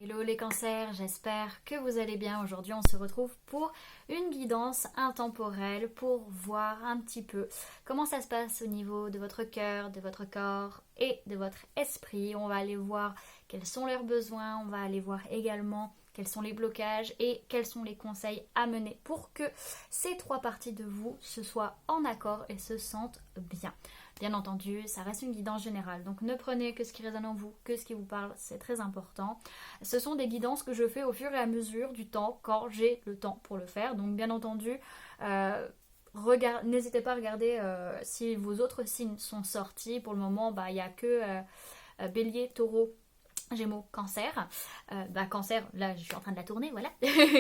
Hello les cancers, j'espère que vous allez bien. Aujourd'hui on se retrouve pour une guidance intemporelle pour voir un petit peu comment ça se passe au niveau de votre cœur, de votre corps et de votre esprit. On va aller voir quels sont leurs besoins, on va aller voir également quels sont les blocages et quels sont les conseils à mener pour que ces trois parties de vous se soient en accord et se sentent bien. Bien entendu, ça reste une guidance générale, donc ne prenez que ce qui résonne en vous, que ce qui vous parle, c'est très important. Ce sont des guidances que je fais au fur et à mesure du temps, quand j'ai le temps pour le faire. Donc bien entendu, n'hésitez pas à regarder si vos autres signes sont sortis. Pour le moment, il n'y a que Bélier, Taureau, Gémeaux, Cancer. Cancer, là je suis en train de la tourner, voilà,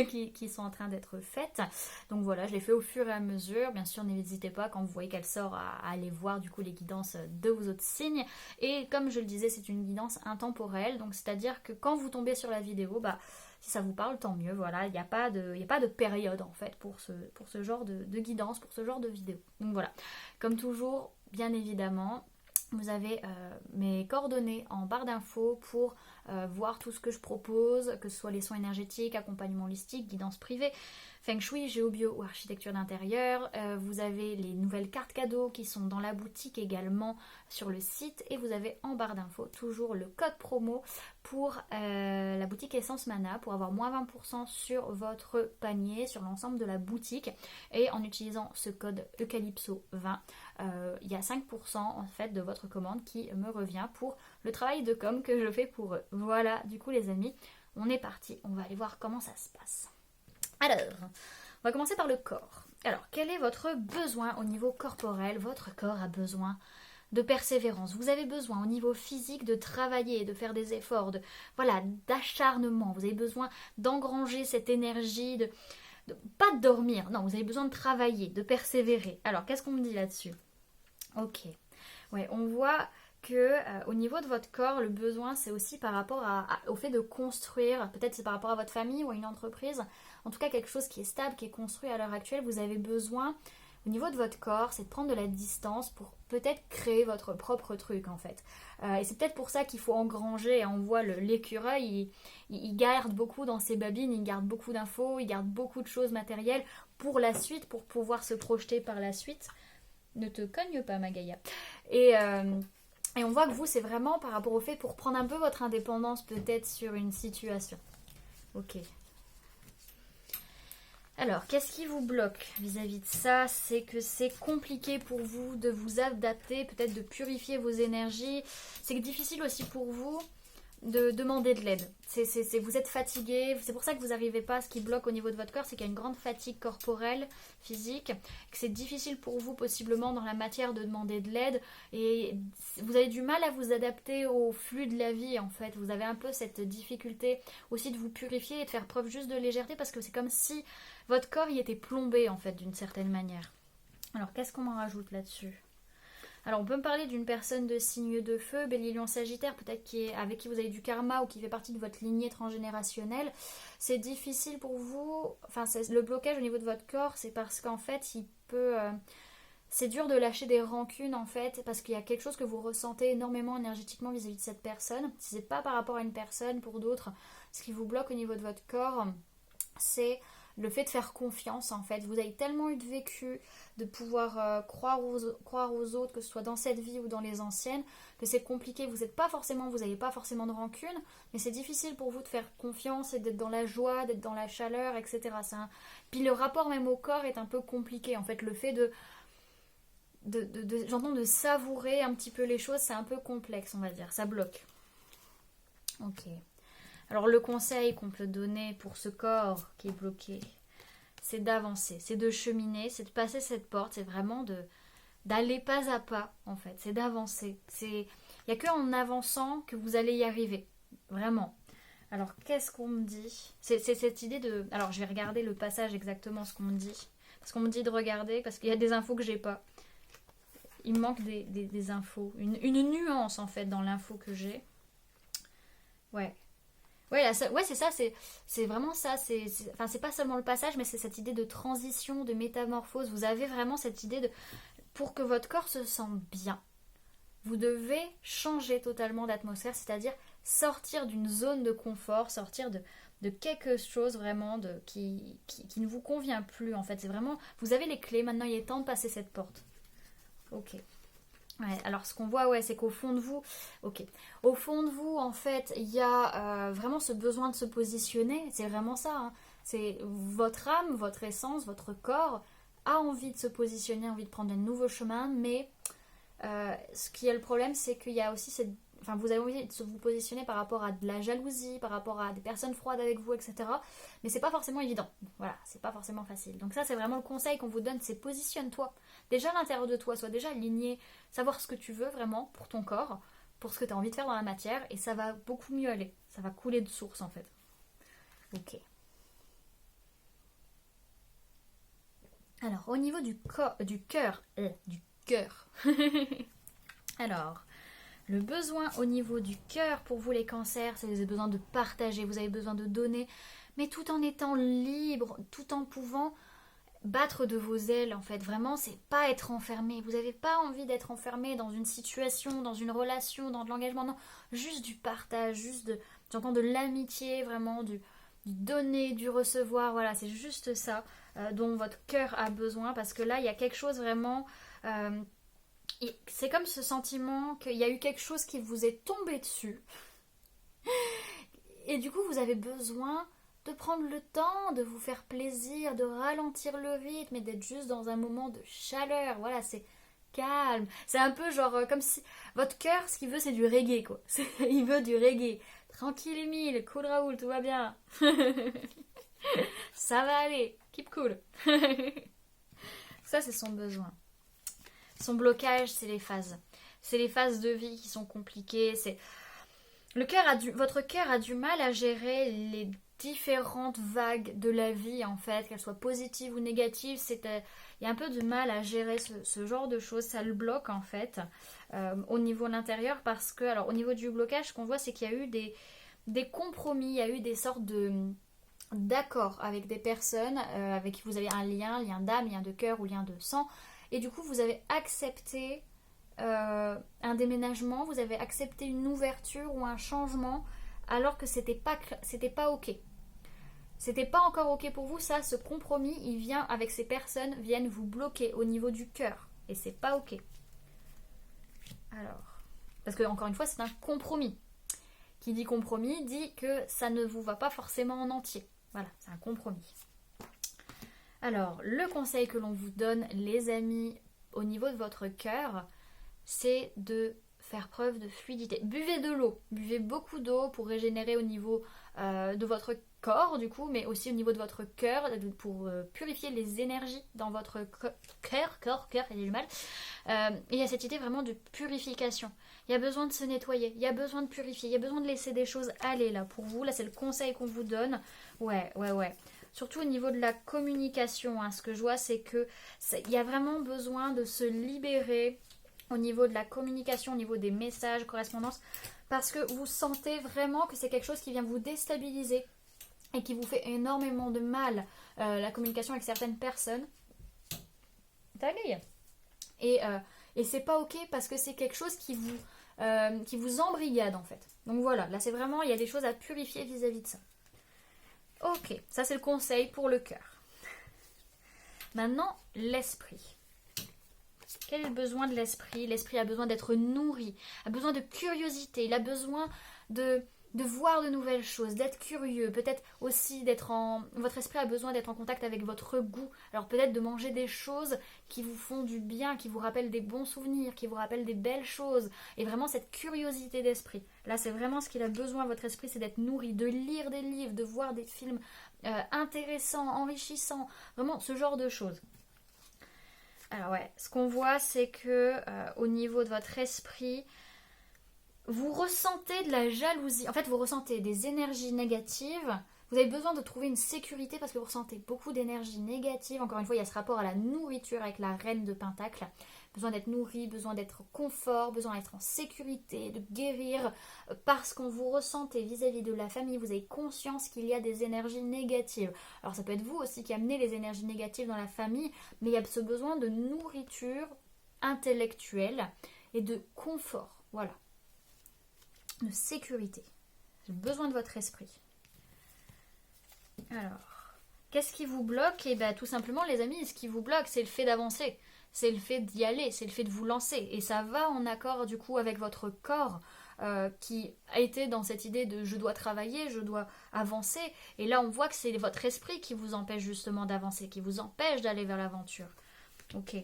qui sont en train d'être faites. Donc voilà, je les fais au fur et à mesure. Bien sûr, n'hésitez pas quand vous voyez qu'elle sort à aller voir du coup les guidances de vos autres signes. Et comme je le disais, c'est une guidance intemporelle. Donc c'est-à-dire que quand vous tombez sur la vidéo, si ça vous parle, tant mieux. Voilà, il n'y a pas de période en fait pour ce genre de guidance, pour ce genre de vidéo. Donc voilà, comme toujours, bien évidemment. Vous avez mes coordonnées en barre d'infos pour voir tout ce que je propose, que ce soit les soins énergétiques, accompagnement holistique, guidance privée, feng shui, géobio ou architecture d'intérieur. Vous avez les nouvelles cartes cadeaux qui sont dans la boutique également sur le site. Et vous avez en barre d'infos toujours le code promo pour la boutique Essence Mana pour avoir moins 20% sur votre panier, sur l'ensemble de la boutique. Et en utilisant ce code Eucalypso20, il y a 5% en fait de votre commande qui me revient pour le travail de com que je fais pour eux. Voilà, du coup les amis, on est parti, on va aller voir comment ça se passe. Alors, on va commencer par le corps. Alors, quel est votre besoin au niveau corporel? Votre corps a besoin de persévérance. Vous avez besoin au niveau physique de travailler, de faire des efforts, d'acharnement. Vous avez besoin d'engranger cette énergie, pas de dormir. Non, vous avez besoin de travailler, de persévérer. Alors, qu'est-ce qu'on me dit là-dessus? Ok. Ouais, on voit que au niveau de votre corps, le besoin, c'est aussi par rapport au fait de construire. Peut-être c'est par rapport à votre famille ou à une entreprise. En tout cas, quelque chose qui est stable, qui est construit à l'heure actuelle. Vous avez besoin, au niveau de votre corps, c'est de prendre de la distance pour peut-être créer votre propre truc en fait. Et c'est peut-être pour ça qu'il faut engranger. On voit l'écureuil, il garde beaucoup dans ses babines, il garde beaucoup d'infos, il garde beaucoup de choses matérielles pour la suite, pour pouvoir se projeter par la suite. Ne te cogne pas, Magaïa. Et on voit que vous, c'est vraiment par rapport au fait pour prendre un peu votre indépendance peut-être sur une situation. Ok. Alors, qu'est-ce qui vous bloque vis-à-vis de ça? C'est que c'est compliqué pour vous de vous adapter, peut-être de purifier vos énergies. C'est difficile aussi pour vous de demander de l'aide. Vous êtes fatigué, c'est pour ça que vous n'arrivez pas. Ce qui bloque au niveau de votre corps, c'est qu'il y a une grande fatigue corporelle, physique, que c'est difficile pour vous possiblement dans la matière de demander de l'aide et vous avez du mal à vous adapter au flux de la vie en fait. Vous avez un peu cette difficulté aussi de vous purifier et de faire preuve juste de légèreté parce que c'est comme si votre corps y était plombé en fait d'une certaine manière. Alors qu'est-ce qu'on en rajoute là-dessus? Alors on peut me parler d'une personne de signe de feu, Bélier, Lion, Sagittaire, peut-être avec qui vous avez du karma ou qui fait partie de votre lignée transgénérationnelle. C'est difficile pour vous, le blocage au niveau de votre corps, c'est parce qu'en fait c'est dur de lâcher des rancunes en fait, parce qu'il y a quelque chose que vous ressentez énormément énergétiquement vis-à-vis de cette personne. Si c'est pas par rapport à une personne, pour d'autres, ce qui vous bloque au niveau de votre corps, c'est le fait de faire confiance en fait. Vous avez tellement eu de vécu, de pouvoir croire aux autres, que ce soit dans cette vie ou dans les anciennes, que c'est compliqué. Vous n'avez pas forcément de rancune, mais c'est difficile pour vous de faire confiance et d'être dans la joie, d'être dans la chaleur, etc. Puis le rapport même au corps est un peu compliqué. En fait, le fait j'entends de savourer un petit peu les choses, c'est un peu complexe, on va dire. Ça bloque. Ok. Alors le conseil qu'on peut donner pour ce corps qui est bloqué, c'est d'avancer, c'est de cheminer, c'est de passer cette porte, c'est vraiment d'aller pas à pas en fait, c'est d'avancer. Il n'y a qu'en avançant que vous allez y arriver, vraiment. Alors qu'est-ce qu'on me dit? C'est cette idée de... Alors je vais regarder le passage exactement ce qu'on me dit, parce qu'on me dit de regarder, parce qu'il y a des infos que j'ai pas. Il me manque des infos, une nuance en fait dans l'info que j'ai. Ouais. Ouais, c'est ça, c'est vraiment ça, c'est pas seulement le passage, mais c'est cette idée de transition, de métamorphose. Vous avez vraiment cette idée pour que votre corps se sente bien, vous devez changer totalement d'atmosphère, c'est-à-dire sortir d'une zone de confort, sortir de quelque chose vraiment qui ne vous convient plus en fait. C'est vraiment, vous avez les clés, maintenant il est temps de passer cette porte. Ok. Ouais, alors ce qu'on voit, ouais, c'est qu'au fond de vous, ok, au fond de vous, en fait, il y a vraiment ce besoin de se positionner, c'est vraiment ça, hein. C'est votre âme, votre essence, votre corps a envie de se positionner, envie de prendre un nouveau chemin, mais ce qui est le problème, c'est qu'il y a aussi cette... Enfin, vous avez envie de vous positionner par rapport à de la jalousie, par rapport à des personnes froides avec vous, etc. Mais c'est pas forcément évident. Voilà, c'est pas forcément facile. Donc ça, c'est vraiment le conseil qu'on vous donne, c'est positionne-toi. Déjà à l'intérieur de toi, sois déjà aligné, savoir ce que tu veux vraiment pour ton corps, pour ce que tu as envie de faire dans la matière, et ça va beaucoup mieux aller. Ça va couler de source, en fait. Ok. Alors, au niveau du cœur. Alors... Le besoin au niveau du cœur pour vous les cancers, c'est que vous avez besoin de partager, vous avez besoin de donner, mais tout en étant libre, tout en pouvant battre de vos ailes en fait. Vraiment, c'est pas être enfermé. Vous n'avez pas envie d'être enfermé dans une situation, dans une relation, dans de l'engagement. Non, juste du partage, j'entends de l'amitié, vraiment du donner, du recevoir. Voilà, c'est juste ça dont votre cœur a besoin parce que là, il y a quelque chose vraiment... Et c'est comme ce sentiment qu'il y a eu quelque chose qui vous est tombé dessus. Et du coup, vous avez besoin de prendre le temps, de vous faire plaisir, de ralentir le rythme et d'être juste dans un moment de chaleur. Voilà, c'est calme. C'est un peu genre comme si votre cœur, ce qu'il veut, c'est du reggae, quoi. Il veut du reggae. Tranquille Emile, cool Raoul, tout va bien. Ça va aller, keep cool. Ça, c'est son besoin. Son blocage, c'est les phases. C'est les phases de vie qui sont compliquées. Votre cœur a du mal à gérer les différentes vagues de la vie, en fait, qu'elles soient positives ou négatives. Il y a un peu de mal à gérer ce genre de choses. Ça le bloque, en fait, au niveau de l'intérieur. Parce que, alors, au niveau du blocage, ce qu'on voit, c'est qu'il y a eu des compromis. Il y a eu des sortes d'accords avec des personnes avec qui vous avez un lien d'âme, lien de cœur ou lien de sang. Et du coup, vous avez accepté un déménagement, vous avez accepté une ouverture ou un changement, alors que c'était pas ok. C'était pas encore ok pour vous, ça, ce compromis, il vient avec ces personnes, viennent vous bloquer au niveau du cœur. Et c'est pas ok. Alors, parce que encore une fois, c'est un compromis. Qui dit compromis dit que ça ne vous va pas forcément en entier. Voilà, c'est un compromis. Alors, le conseil que l'on vous donne, les amis, au niveau de votre cœur, c'est de faire preuve de fluidité. Buvez de l'eau, buvez beaucoup d'eau pour régénérer au niveau de votre corps, du coup, mais aussi au niveau de votre cœur, pour purifier les énergies dans votre cœur, il y a du mal. Et il y a cette idée vraiment de purification. Il y a besoin de se nettoyer, il y a besoin de purifier, il y a besoin de laisser des choses aller là pour vous. Là, c'est le conseil qu'on vous donne. Ouais. Surtout au niveau de la communication, hein, ce que je vois, c'est que il y a vraiment besoin de se libérer au niveau de la communication, au niveau des messages, correspondances, parce que vous sentez vraiment que c'est quelque chose qui vient vous déstabiliser et qui vous fait énormément de mal, la communication avec certaines personnes. Et c'est pas ok parce que c'est quelque chose qui vous embrigade en fait. Donc voilà, là c'est vraiment, il y a des choses à purifier vis-à-vis de ça. Ok, ça c'est le conseil pour le cœur. Maintenant, l'esprit. Quel est le besoin de l'esprit? L'esprit a besoin d'être nourri, a besoin de curiosité, il a besoin de voir de nouvelles choses, d'être curieux, peut-être aussi votre esprit a besoin d'être en contact avec votre goût. Alors peut-être de manger des choses qui vous font du bien, qui vous rappellent des bons souvenirs, qui vous rappellent des belles choses. Et vraiment cette curiosité d'esprit. Là c'est vraiment ce qu'il a besoin, votre esprit, c'est d'être nourri, de lire des livres, de voir des films intéressants, enrichissants. Vraiment ce genre de choses. Alors ouais, ce qu'on voit c'est que au niveau de votre esprit, vous ressentez de la jalousie, en fait vous ressentez des énergies négatives, vous avez besoin de trouver une sécurité parce que vous ressentez beaucoup d'énergie négative. Encore une fois, il y a ce rapport à la nourriture avec la reine de Pentacle, besoin d'être nourri, besoin d'être confort, besoin d'être en sécurité, de guérir, parce qu'on vous ressentez vis-à-vis de la famille, vous avez conscience qu'il y a des énergies négatives. Alors ça peut être vous aussi qui amenez les énergies négatives dans la famille, mais il y a ce besoin de nourriture intellectuelle et de confort, voilà. De sécurité. J'ai besoin de votre esprit. Alors, qu'est-ce qui vous bloque? Et bien tout simplement les amis, ce qui vous bloque, c'est le fait d'avancer. C'est le fait d'y aller, c'est le fait de vous lancer. Et ça va en accord du coup avec votre corps qui a été dans cette idée de je dois travailler, je dois avancer. Et là on voit que c'est votre esprit qui vous empêche justement d'avancer, qui vous empêche d'aller vers l'aventure. Ok.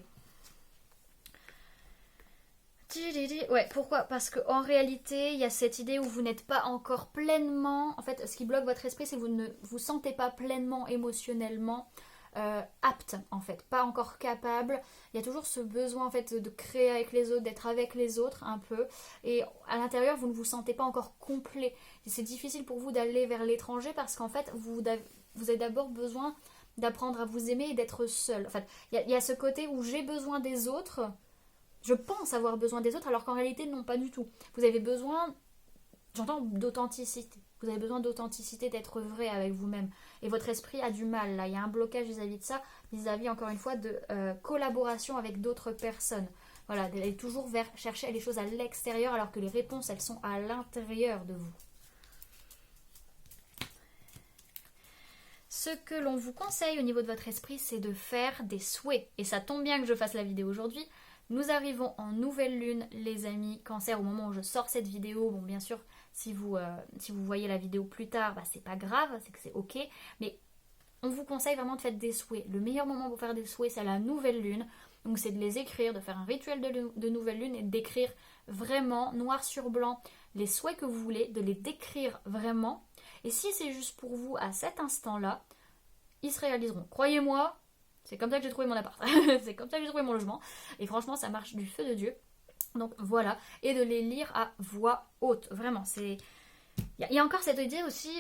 Ouais, pourquoi? Parce qu'en réalité, il y a cette idée où vous n'êtes pas encore pleinement... En fait, ce qui bloque votre esprit, c'est que vous ne vous sentez pas pleinement émotionnellement apte, en fait. Pas encore capable. Il y a toujours ce besoin, en fait, de créer avec les autres, d'être avec les autres, un peu. Et à l'intérieur, vous ne vous sentez pas encore complet. Et c'est difficile pour vous d'aller vers l'étranger parce qu'en fait, vous avez d'abord besoin d'apprendre à vous aimer et d'être seul. En fait, il y a ce côté où j'ai besoin des autres... Je pense avoir besoin des autres alors qu'en réalité non, pas du tout. Vous avez besoin, j'entends, d'authenticité. Vous avez besoin d'authenticité, d'être vrai avec vous-même. Et votre esprit a du mal là. Il y a un blocage vis-à-vis de ça, vis-à-vis encore une fois de collaboration avec d'autres personnes. Voilà, d'aller toujours vers chercher les choses à l'extérieur alors que les réponses elles sont à l'intérieur de vous. Ce que l'on vous conseille au niveau de votre esprit, c'est de faire des souhaits. Et ça tombe bien que je fasse la vidéo aujourd'hui. Nous arrivons en nouvelle lune, les amis, Cancer, au moment où je sors cette vidéo. Bon, bien sûr, si vous voyez la vidéo plus tard, bah, c'est pas grave, c'est que c'est ok. Mais on vous conseille vraiment de faire des souhaits. Le meilleur moment pour faire des souhaits, c'est à la nouvelle lune. Donc, c'est de les écrire, de faire un rituel de nouvelle lune et d'écrire vraiment, noir sur blanc, les souhaits que vous voulez, de les décrire vraiment. Et si c'est juste pour vous à cet instant-là, ils se réaliseront. Croyez-moi, c'est comme ça que j'ai trouvé mon appart. C'est comme ça que j'ai trouvé mon logement. Et franchement, ça marche du feu de Dieu. Donc voilà. Et de les lire à voix haute. Vraiment, c'est... Il y a encore cette idée aussi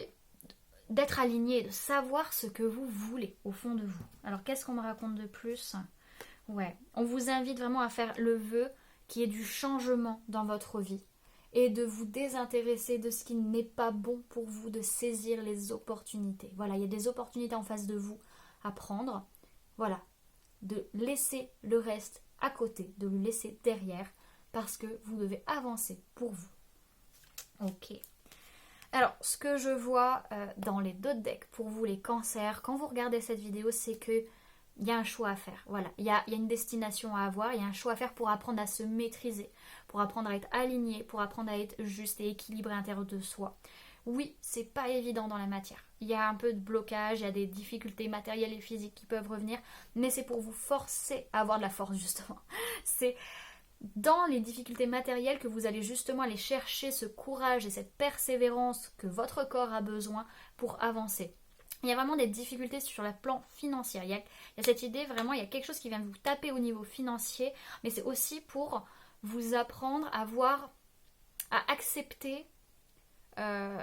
d'être aligné, de savoir ce que vous voulez au fond de vous. Alors, qu'est-ce qu'on me raconte de plus? Ouais, on vous invite vraiment à faire le vœu qui est du changement dans votre vie. Et de vous désintéresser de ce qui n'est pas bon pour vous, de saisir les opportunités. Voilà, il y a des opportunités en face de vous à prendre. Voilà, de laisser le reste à côté, de le laisser derrière, parce que vous devez avancer pour vous. Ok. Alors, ce que je vois dans les deux decks pour vous, les cancers, quand vous regardez cette vidéo, c'est que il y a un choix à faire. Voilà, il y a une destination à avoir, il y a un choix à faire pour apprendre à se maîtriser, pour apprendre à être aligné, pour apprendre à être juste et équilibré à l'intérieur de soi. Oui, c'est pas évident dans la matière. Il y a un peu de blocage, il y a des difficultés matérielles et physiques qui peuvent revenir, mais c'est pour vous forcer à avoir de la force justement. C'est dans les difficultés matérielles que vous allez justement aller chercher ce courage et cette persévérance que votre corps a besoin pour avancer. Il y a vraiment des difficultés sur le plan financier. Il y a cette idée, vraiment, il y a quelque chose qui vient vous taper au niveau financier, mais c'est aussi pour vous apprendre à accepter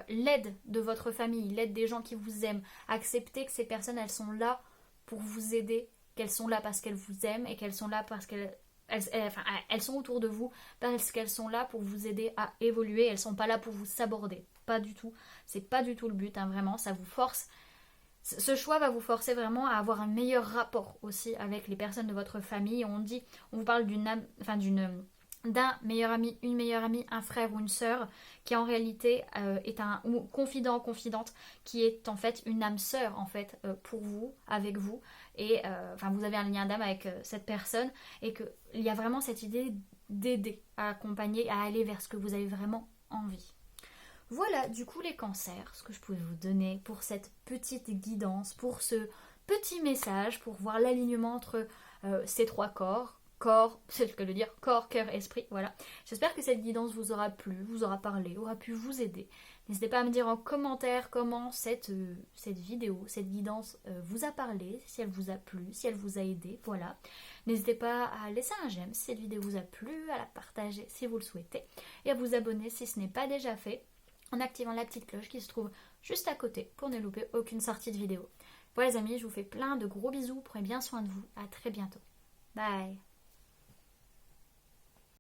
l'aide de votre famille, l'aide des gens qui vous aiment. Accepter que ces personnes, elles sont là pour vous aider, qu'elles sont là parce qu'elles vous aiment et qu'elles sont là parce elles sont autour de vous parce qu'elles sont là pour vous aider à évoluer. Elles sont pas là pour vous saborder, pas du tout. C'est pas du tout le but, hein, vraiment. Ça vous force. Ce choix va vous forcer vraiment à avoir un meilleur rapport aussi avec les personnes de votre famille. On vous parle d'un meilleur ami, une meilleure amie, un frère ou une sœur qui en réalité est un confidente qui est en fait une âme sœur en fait pour vous, avec vous et vous avez un lien d'âme avec cette personne et qu'il y a vraiment cette idée d'aider, à accompagner, à aller vers ce que vous avez vraiment envie. Voilà du coup les cancers, ce que je pouvais vous donner pour cette petite guidance, pour ce petit message, pour voir l'alignement entre ces trois corps, c'est ce que je veux dire, corps, cœur, esprit, voilà. J'espère que cette guidance vous aura plu, vous aura parlé, aura pu vous aider. N'hésitez pas à me dire en commentaire comment cette vidéo, cette guidance vous a parlé, si elle vous a plu, si elle vous a aidé, voilà. N'hésitez pas à laisser un j'aime si cette vidéo vous a plu, à la partager si vous le souhaitez, et à vous abonner si ce n'est pas déjà fait, en activant la petite cloche qui se trouve juste à côté pour ne louper aucune sortie de vidéo. Voilà les amis, je vous fais plein de gros bisous, prenez bien soin de vous, à très bientôt. Bye.